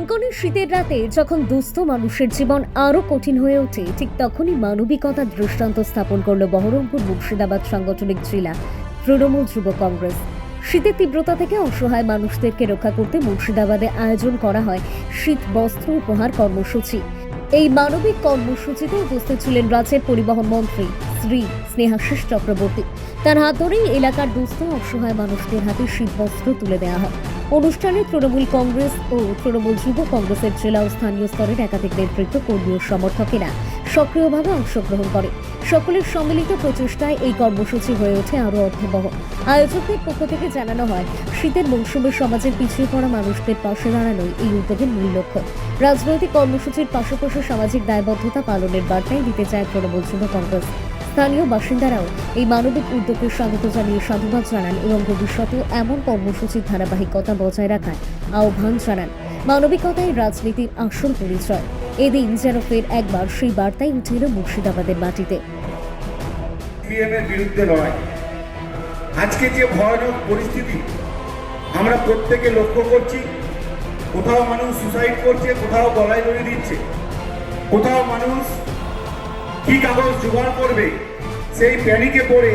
কনকনে শীতের রাতে যখন দুস্থ মানুষের জীবন আরো কঠিন হয়ে ওঠে, ঠিক তখনই মানবিকতার দৃষ্টান্ত স্থাপন করল বহরমপুর মুর্শিদাবাদ সাংগঠনিক জেলা তৃণমূল যুব কংগ্রেস। শীতের তীব্রতা থেকে অসহায় মানুষদেরকে রক্ষা করতে মুর্শিদাবাদে আয়োজন করা হয় শীত বস্ত্র উপহার কর্মসূচি। এই মানবিক কর্মসূচিতে উপস্থিত ছিলেন রাজ্যের পরিবহন মন্ত্রী শ্রী স্নেহাশিস চক্রবর্তী। তার হাত ধরেই এলাকার দুস্থ অসহায় মানুষদের হাতে শীত বস্ত্র তুলে দেওয়া হয়। অনুষ্ঠানে তৃণমূল কংগ্রেস ও তৃণমূল যুব কংগ্রেসের জেলা ও স্থানীয় স্তরের একাধিক নেতৃত্ব, কর্মী ও সমর্থকেরা সক্রিয়ভাবে অংশগ্রহণ করে। সকলের সম্মিলিত প্রচেষ্টায় এই কর্মসূচি হয়ে ওঠে আরও অর্থবহ। আয়োজকদের পক্ষ থেকে জানানো হয়, শীতের মৌসুমে সমাজের পিছিয়ে পড়া মানুষদের পাশে দাঁড়ানোই এই উদ্যোগের মূল লক্ষ্য। রাজনৈতিক কর্মসূচির পাশাপাশি সামাজিক দায়বদ্ধতা পালনের বার্তাই দিতে চায় তৃণমূল যুব কংগ্রেস। স্থানীয় বাসিন্দারাও এই মানবিক উদ্যোগকে স্বাগত জানিয়ে সাধুবাদ জানান এবং ভবিষ্যতেও এমন কর্মসূচির ধারাবাহিকতা বজায় রাখার আহ্বান জানান। মানবিকতাই রাজনীতির আসল পরিচয়। এদিন যেন ফের একবার সেই বার্তাই উঠে এলো মুর্শিদাবাদের মাটিতে। সিপিএমের বিরুদ্ধে লড়াই। আজকে যে ভয়ানক পরিস্থিতি আমরা প্রত্যেকে লক্ষ্য করছি, কোথাও মানুষ সুসাইড করছে, কোথাও গলায় দড়ি দিচ্ছে, কোথাও মানুষ কি কাগজ জোগাড় করবে সেই প্যানিকে পড়ে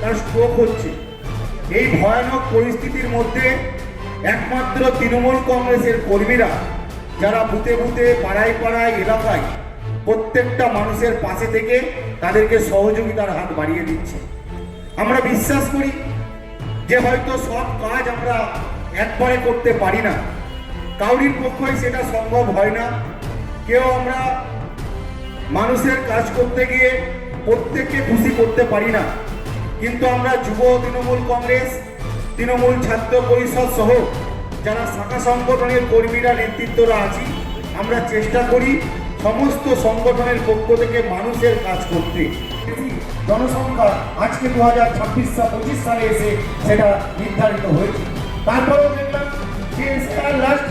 তার স্ট্রোক হচ্ছে। এই ভয়ানক পরিস্থিতির মধ্যে একমাত্র তৃণমূল কংগ্রেসের কর্মীরা, যারা বুথে বুথে পাড়ায় পাড়ায় এলাকায় প্রত্যেকটা মানুষের পাশে থেকে তাদেরকে সহযোগিতার হাত বাড়িয়ে দিচ্ছে। আমরা বিশ্বাস করি যে হয়তো সব কাজ আমরা একবারে করতে পারি না, কাউরির পক্ষে সেটা সম্ভব হয় না। কেউ আমরা মানুষের কাজ করতে গিয়ে প্রত্যেককে খুশি করতে পারি না, কিন্তু আমরা যুব তৃণমূল কংগ্রেস, তৃণমূল ছাত্র পরিষদ সহ যারা শাখা সংগঠনের কর্মীরা, নেতৃত্বরা আছি, আমরা চেষ্টা করি সমস্ত সংগঠনের পক্ষ থেকে মানুষের কাজ করতে। জনসংখ্যা আজকে 2026-25 সালে এসে সেটা নির্ধারিত হয়েছে। তারপরেও দেখলাম যে লাস্ট